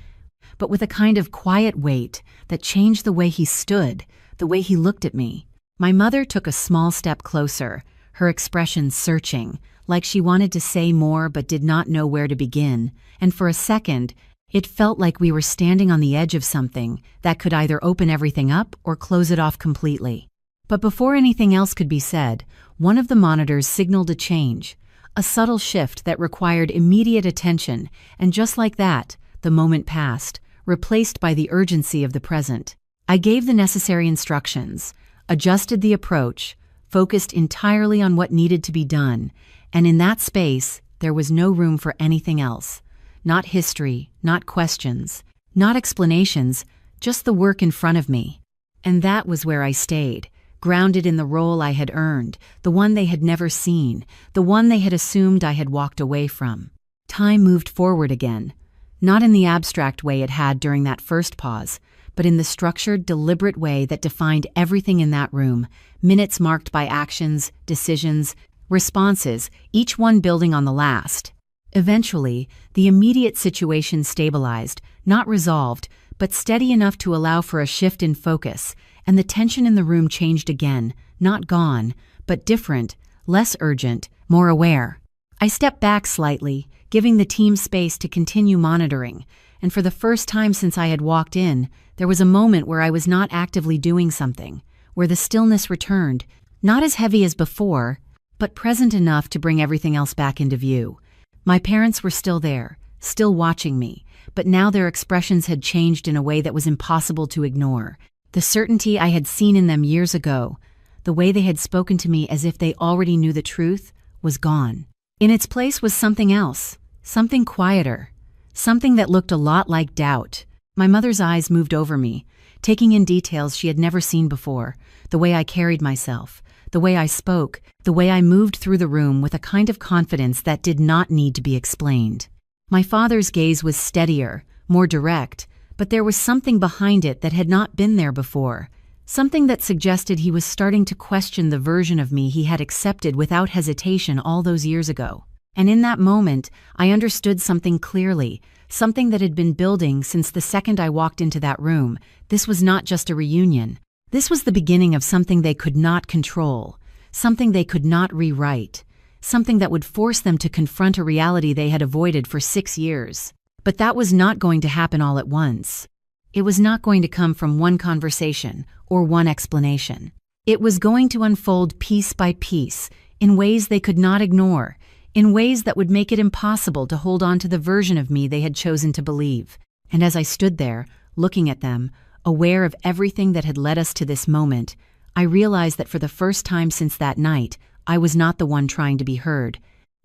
but with a kind of quiet weight that changed the way he stood, the way he looked at me. My mother took a small step closer, her expression searching, like she wanted to say more but did not know where to begin, and for a second, it felt like we were standing on the edge of something that could either open everything up or close it off completely. But before anything else could be said, one of the monitors signaled a change, a subtle shift that required immediate attention, and just like that, the moment passed, replaced by the urgency of the present. I gave the necessary instructions, adjusted the approach, focused entirely on what needed to be done, and in that space, there was no room for anything else. Not history, not questions, not explanations, just the work in front of me. And that was where I stayed, grounded in the role I had earned, the one they had never seen, the one they had assumed I had walked away from. Time moved forward again, not in the abstract way it had during that first pause, but in the structured, deliberate way that defined everything in that room, minutes marked by actions, decisions, responses, each one building on the last. Eventually, the immediate situation stabilized, not resolved, but steady enough to allow for a shift in focus, and the tension in the room changed again, not gone, but different, less urgent, more aware. I stepped back slightly, giving the team space to continue monitoring, and for the first time since I had walked in, there was a moment where I was not actively doing something, where the stillness returned, not as heavy as before, but present enough to bring everything else back into view. My parents were still there, still watching me, but now their expressions had changed in a way that was impossible to ignore. The certainty I had seen in them years ago, the way they had spoken to me as if they already knew the truth, was gone. In its place was something else, something quieter, something that looked a lot like doubt. My mother's eyes moved over me, taking in details she had never seen before, the way I carried myself, the way I spoke, the way I moved through the room with a kind of confidence that did not need to be explained. My father's gaze was steadier, more direct, but there was something behind it that had not been there before, something that suggested he was starting to question the version of me he had accepted without hesitation all those years ago. And in that moment, I understood something clearly, something that had been building since the second I walked into that room. This was not just a reunion. This was the beginning of something they could not control, something they could not rewrite, something that would force them to confront a reality they had avoided for 6 years. But that was not going to happen all at once. It was not going to come from one conversation or one explanation. It was going to unfold piece by piece, in ways they could not ignore, in ways that would make it impossible to hold on to the version of me they had chosen to believe. And as I stood there, looking at them, aware of everything that had led us to this moment, I realized that for the first time since that night, I was not the one trying to be heard.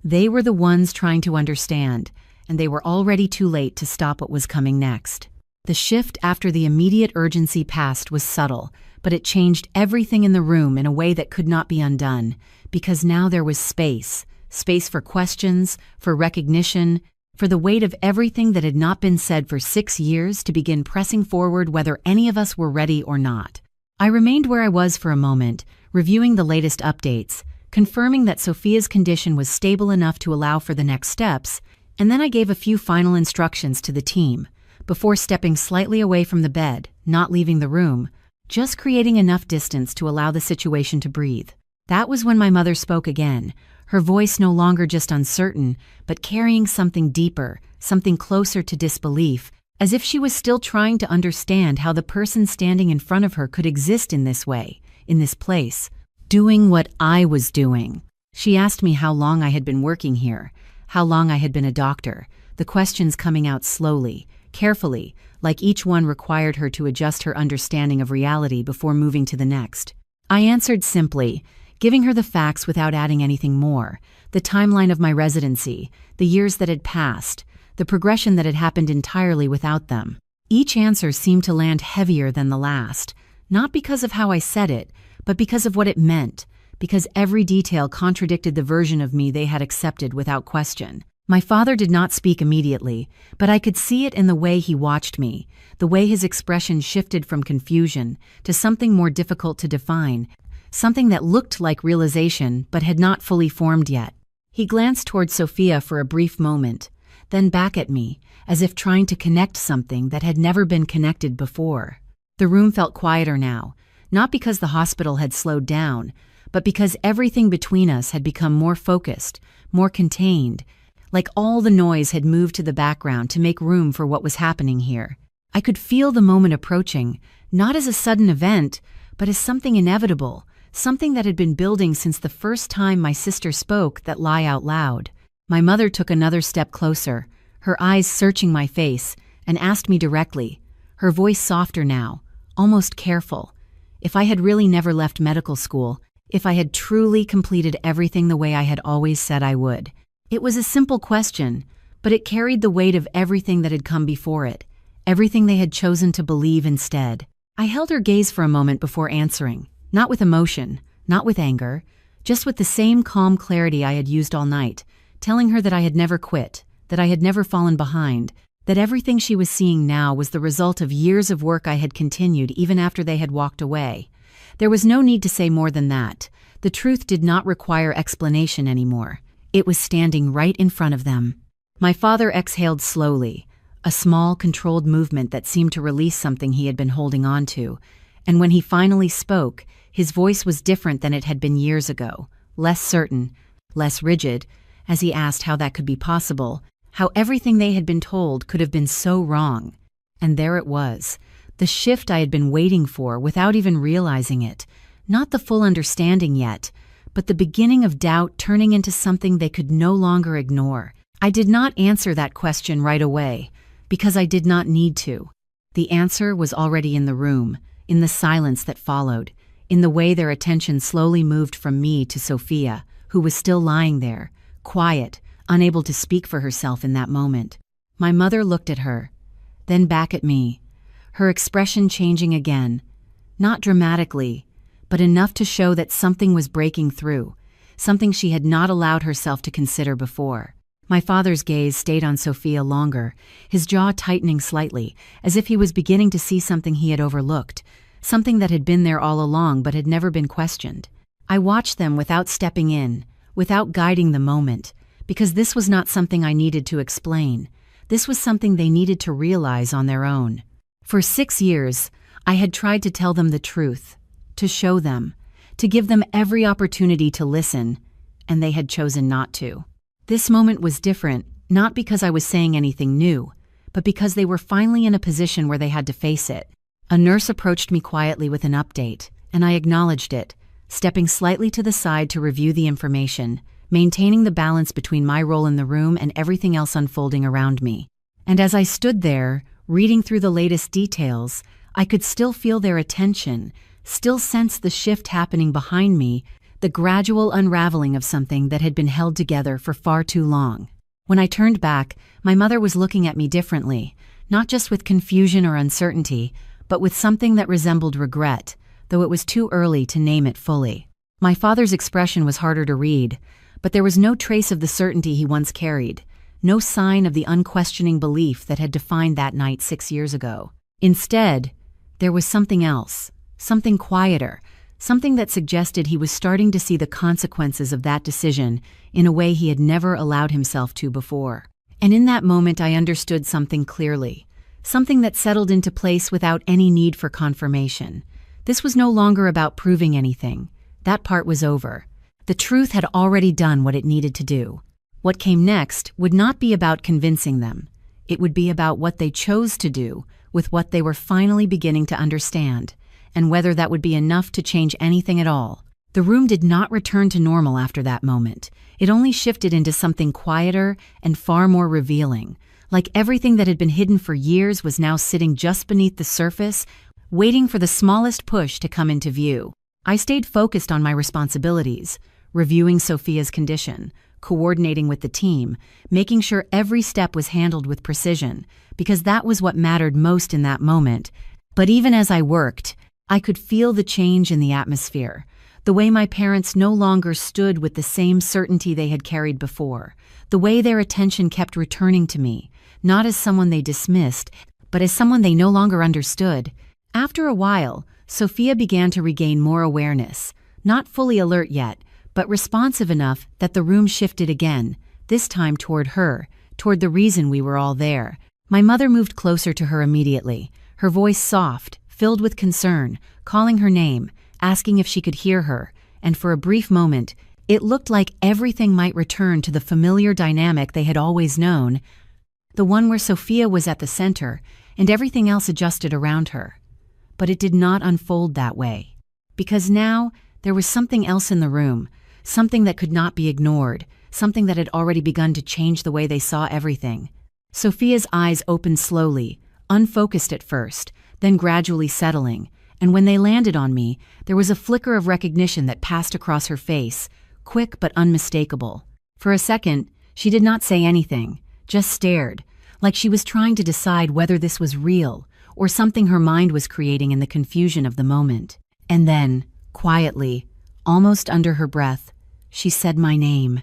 They were the ones trying to understand, and they were already too late to stop what was coming next. The shift after the immediate urgency passed was subtle, but it changed everything in the room in a way that could not be undone, because now there was space for questions, for recognition, for the weight of everything that had not been said for 6 years to begin pressing forward whether any of us were ready or not. I remained where I was for a moment, reviewing the latest updates, confirming that Sophia's condition was stable enough to allow for the next steps, and then I gave a few final instructions to the team, before stepping slightly away from the bed, not leaving the room, just creating enough distance to allow the situation to breathe. That was when my mother spoke again, her voice no longer just uncertain, but carrying something deeper, something closer to disbelief, as if she was still trying to understand how the person standing in front of her could exist in this way, in this place, doing what I was doing. She asked me how long I had been working here, how long I had been a doctor, the questions coming out slowly, carefully, like each one required her to adjust her understanding of reality before moving to the next. I answered simply, giving her the facts without adding anything more, the timeline of my residency, the years that had passed, the progression that had happened entirely without them. Each answer seemed to land heavier than the last, not because of how I said it, but because of what it meant, because every detail contradicted the version of me they had accepted without question. My father did not speak immediately, but I could see it in the way he watched me, the way his expression shifted from confusion to something more difficult to define, something that looked like realization but had not fully formed yet. He glanced toward Sophia for a brief moment, then back at me, as if trying to connect something that had never been connected before. The room felt quieter now, not because the hospital had slowed down, but because everything between us had become more focused, more contained, like all the noise had moved to the background to make room for what was happening here. I could feel the moment approaching, not as a sudden event, but as something inevitable, something that had been building since the first time my sister spoke that lie out loud. My mother took another step closer, her eyes searching my face, and asked me directly, her voice softer now, almost careful, if I had really never left medical school, if I had truly completed everything the way I had always said I would. It was a simple question, but it carried the weight of everything that had come before it, everything they had chosen to believe instead. I held her gaze for a moment before answering, not with emotion, not with anger, just with the same calm clarity I had used all night, telling her that I had never quit, that I had never fallen behind, that everything she was seeing now was the result of years of work I had continued even after they had walked away. There was no need to say more than that. The truth did not require explanation anymore. It was standing right in front of them. My father exhaled slowly, a small, controlled movement that seemed to release something he had been holding on to, and when he finally spoke, his voice was different than it had been years ago, less certain, less rigid, as he asked how that could be possible, how everything they had been told could have been so wrong. And there it was, the shift I had been waiting for without even realizing it, not the full understanding yet, but the beginning of doubt turning into something they could no longer ignore. I did not answer that question right away, because I did not need to. The answer was already in the room, in the silence that followed, in the way their attention slowly moved from me to Sophia, who was still lying there, quiet, unable to speak for herself in that moment. My mother looked at her, then back at me, her expression changing again, not dramatically, but enough to show that something was breaking through, something she had not allowed herself to consider before. My father's gaze stayed on Sophia longer, his jaw tightening slightly, as if he was beginning to see something he had overlooked, something that had been there all along but had never been questioned. I watched them without stepping in, without guiding the moment, because this was not something I needed to explain. This was something they needed to realize on their own. For 6 years, I had tried to tell them the truth, to show them, to give them every opportunity to listen, and they had chosen not to. This moment was different, not because I was saying anything new, but because they were finally in a position where they had to face it. A nurse approached me quietly with an update, and I acknowledged it, stepping slightly to the side to review the information, maintaining the balance between my role in the room and everything else unfolding around me. And as I stood there, reading through the latest details, I could still feel their attention, still sense the shift happening behind me, the gradual unraveling of something that had been held together for far too long. When I turned back, my mother was looking at me differently, not just with confusion or uncertainty, but with something that resembled regret, though it was too early to name it fully. My father's expression was harder to read, but there was no trace of the certainty he once carried, no sign of the unquestioning belief that had defined that night 6 years ago. Instead, there was something else, something quieter, something that suggested he was starting to see the consequences of that decision in a way he had never allowed himself to before. And in that moment I understood something clearly, something that settled into place without any need for confirmation. This was no longer about proving anything. That part was over. The truth had already done what it needed to do. What came next would not be about convincing them. It would be about what they chose to do with what they were finally beginning to understand, and whether that would be enough to change anything at all. The room did not return to normal after that moment. It only shifted into something quieter and far more revealing, like everything that had been hidden for years was now sitting just beneath the surface, waiting for the smallest push to come into view. I stayed focused on my responsibilities, reviewing Sophia's condition, coordinating with the team, making sure every step was handled with precision, because that was what mattered most in that moment. But even as I worked, I could feel the change in the atmosphere, the way my parents no longer stood with the same certainty they had carried before, the way their attention kept returning to me, not as someone they dismissed, but as someone they no longer understood. After a while, Sophia began to regain more awareness, not fully alert yet, but responsive enough that the room shifted again, this time toward her, toward the reason we were all there. My mother moved closer to her immediately, her voice soft, filled with concern, calling her name, asking if she could hear her, and for a brief moment, it looked like everything might return to the familiar dynamic they had always known, the one where Sophia was at the center and everything else adjusted around her. But it did not unfold that way, because now there was something else in the room, something that could not be ignored, something that had already begun to change the way they saw everything. Sophia's eyes opened slowly, unfocused at first, then gradually settling, and when they landed on me, there was a flicker of recognition that passed across her face, quick but unmistakable. For a second, she did not say anything, just stared, like she was trying to decide whether this was real or something her mind was creating in the confusion of the moment. And then, quietly, almost under her breath, she said my name.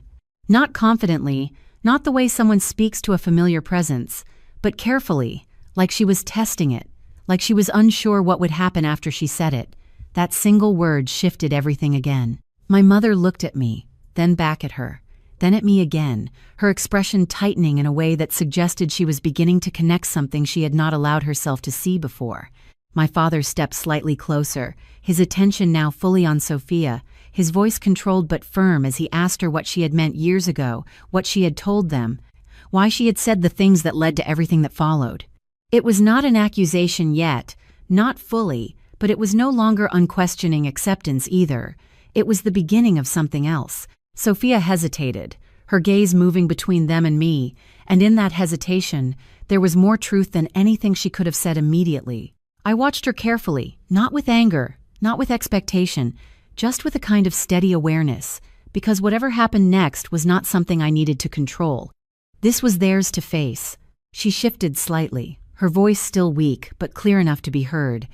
Not confidently, not the way someone speaks to a familiar presence, but carefully, like she was testing it, like she was unsure what would happen after she said it. That single word shifted everything again. My mother looked at me, then back at her, then at me again, her expression tightening in a way that suggested she was beginning to connect something she had not allowed herself to see before. My father stepped slightly closer, his attention now fully on Sophia, his voice controlled but firm as he asked her what she had meant years ago, what she had told them, why she had said the things that led to everything that followed. It was not an accusation yet, not fully, but it was no longer unquestioning acceptance either. It was the beginning of something else. Sophia hesitated, her gaze moving between them and me, and in that hesitation, there was more truth than anything she could have said immediately. I watched her carefully, not with anger, not with expectation, just with a kind of steady awareness, because whatever happened next was not something I needed to control. This was theirs to face. She shifted slightly, her voice still weak but clear enough to be heard,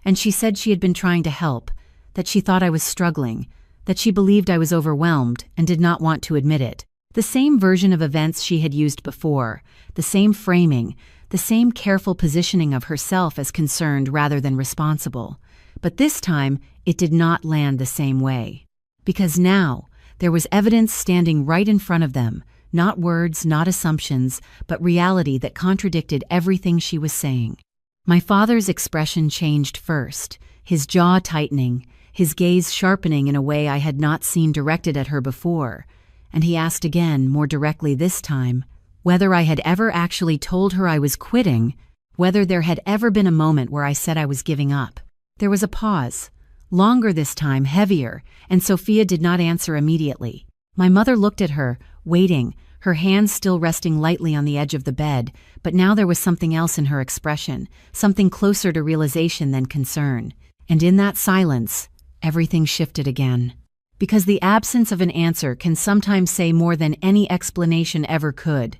and she said she had been trying to help, that she thought I was struggling, that she believed I was overwhelmed and did not want to admit it. The same version of events she had used before, the same framing, the same careful positioning of herself as concerned rather than responsible. But this time, it did not land the same way. Because now, there was evidence standing right in front of them, not words, not assumptions, but reality that contradicted everything she was saying. My father's expression changed first, his jaw tightening, his gaze sharpening in a way I had not seen directed at her before, and he asked again, more directly this time, whether I had ever actually told her I was quitting, whether there had ever been a moment where I said I was giving up. There was a pause, longer this time, heavier, and Sophia did not answer immediately. My mother looked at her, waiting, her hands still resting lightly on the edge of the bed, but now there was something else in her expression, something closer to realization than concern. And in that silence, everything shifted again. Because the absence of an answer can sometimes say more than any explanation ever could.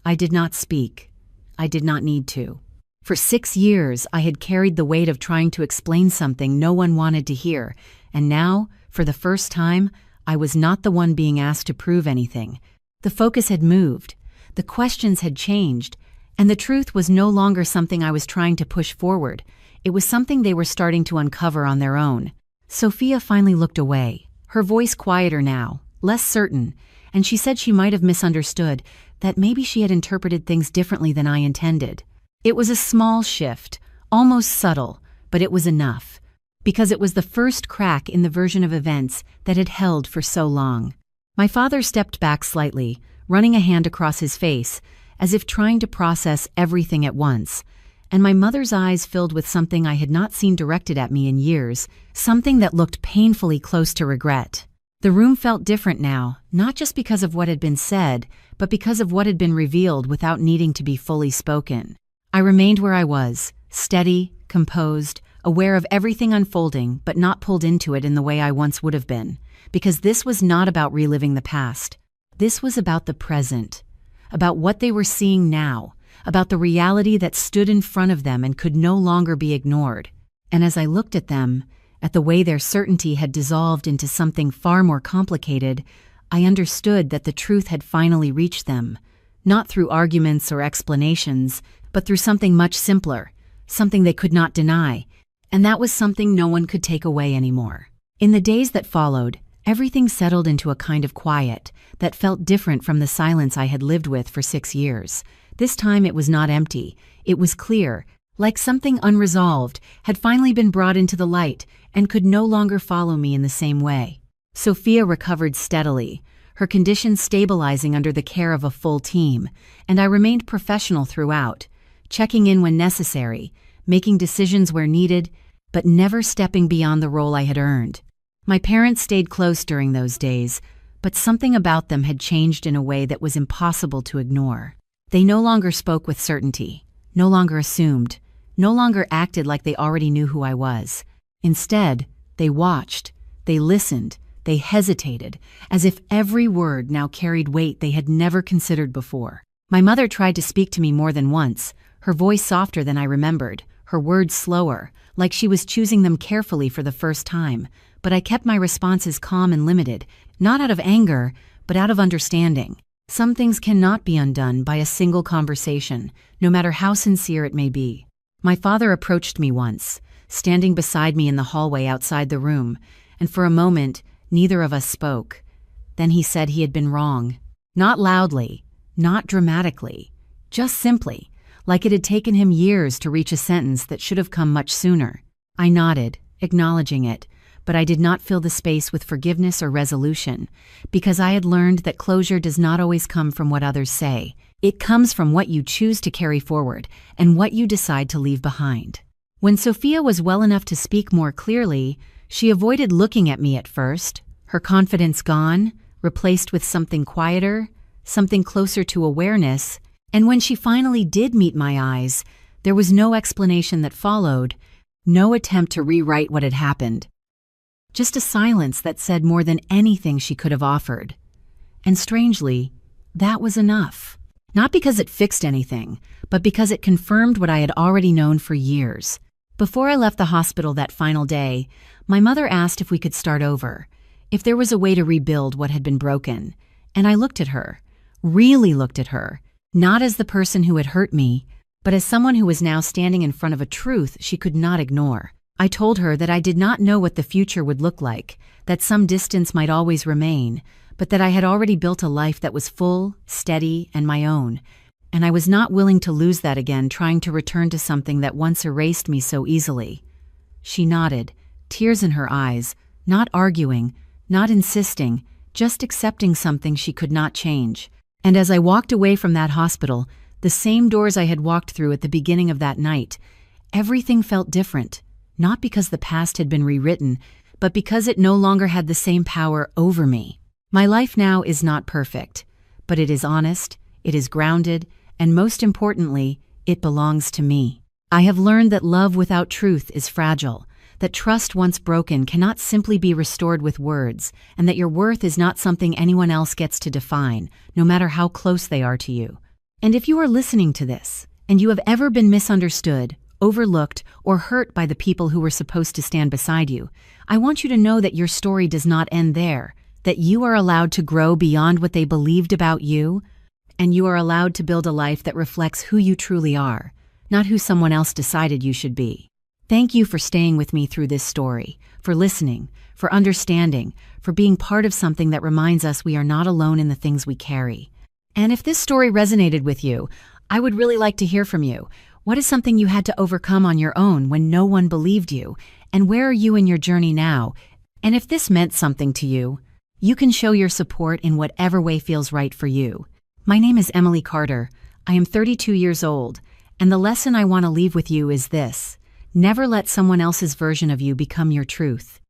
I did not speak. I did not need to. For 6 years, I had carried the weight of trying to explain something no one wanted to hear, and now, for the first time, I was not the one being asked to prove anything. The focus had moved, the questions had changed, and the truth was no longer something I was trying to push forward. It was something they were starting to uncover on their own. Sophia finally looked away, her voice quieter now, less certain, and she said she might have misunderstood, that maybe she had interpreted things differently than I intended. It was a small shift, almost subtle, but it was enough, because it was the first crack in the version of events that had held for so long. My father stepped back slightly, running a hand across his face, as if trying to process everything at once, and my mother's eyes filled with something I had not seen directed at me in years, something that looked painfully close to regret. The room felt different now, not just because of what had been said, but because of what had been revealed without needing to be fully spoken. I remained where I was, steady, composed, aware of everything unfolding, but not pulled into it in the way I once would have been, because this was not about reliving the past. This was about the present, about what they were seeing now, about the reality that stood in front of them and could no longer be ignored. And as I looked at them, at the way their certainty had dissolved into something far more complicated, I understood that the truth had finally reached them, not through arguments or explanations, but through something much simpler, something they could not deny, and that was something no one could take away anymore. In the days that followed, everything settled into a kind of quiet that felt different from the silence I had lived with for 6 years. This time it was not empty, it was clear, like something unresolved had finally been brought into the light and could no longer follow me in the same way. Sophia recovered steadily, her condition stabilizing under the care of a full team, and I remained professional throughout, checking in when necessary, making decisions where needed, but never stepping beyond the role I had earned. My parents stayed close during those days, but something about them had changed in a way that was impossible to ignore. They no longer spoke with certainty, no longer assumed, no longer acted like they already knew who I was. Instead, they watched, they listened, they hesitated, as if every word now carried weight they had never considered before. My mother tried to speak to me more than once, her voice softer than I remembered, her words slower, like she was choosing them carefully for the first time, but I kept my responses calm and limited, not out of anger, but out of understanding. Some things cannot be undone by a single conversation, no matter how sincere it may be. My father approached me once, standing beside me in the hallway outside the room, and for a moment, neither of us spoke. Then he said he had been wrong. Not loudly, not dramatically, just simply, like it had taken him years to reach a sentence that should have come much sooner. I nodded, acknowledging it, but I did not fill the space with forgiveness or resolution, because I had learned that closure does not always come from what others say. It comes from what you choose to carry forward and what you decide to leave behind. When Sophia was well enough to speak more clearly, she avoided looking at me at first, her confidence gone, replaced with something quieter, something closer to awareness, and when she finally did meet my eyes, there was no explanation that followed, no attempt to rewrite what had happened. Just a silence that said more than anything she could have offered. And strangely, that was enough. Not because it fixed anything, but because it confirmed what I had already known for years. Before I left the hospital that final day, my mother asked if we could start over, if there was a way to rebuild what had been broken. And I looked at her, really looked at her, not as the person who had hurt me, but as someone who was now standing in front of a truth she could not ignore. I told her that I did not know what the future would look like, that some distance might always remain, but that I had already built a life that was full, steady, and my own, and I was not willing to lose that again trying to return to something that once erased me so easily. She nodded, tears in her eyes, not arguing, not insisting, just accepting something she could not change. And as I walked away from that hospital, the same doors I had walked through at the beginning of that night, everything felt different. not because the past had been rewritten, but because it no longer had the same power over me. My life now is not perfect, but it is honest, it is grounded, and most importantly, it belongs to me. I have learned that love without truth is fragile, that trust once broken cannot simply be restored with words, and that your worth is not something anyone else gets to define, no matter how close they are to you. And if you are listening to this, and you have ever been misunderstood, overlooked, or hurt by the people who were supposed to stand beside you, I want you to know that your story does not end there, that you are allowed to grow beyond what they believed about you, and you are allowed to build a life that reflects who you truly are, not who someone else decided you should be. Thank you for staying with me through this story, for listening, for understanding, for being part of something that reminds us we are not alone in the things we carry. And if this story resonated with you, I would really like to hear from you. What is something you had to overcome on your own when no one believed you? And where are you in your journey now? And if this meant something to you, you can show your support in whatever way feels right for you. My name is Emily Carter. I am 32 years old, and the lesson I want to leave with you is this: never let someone else's version of you become your truth.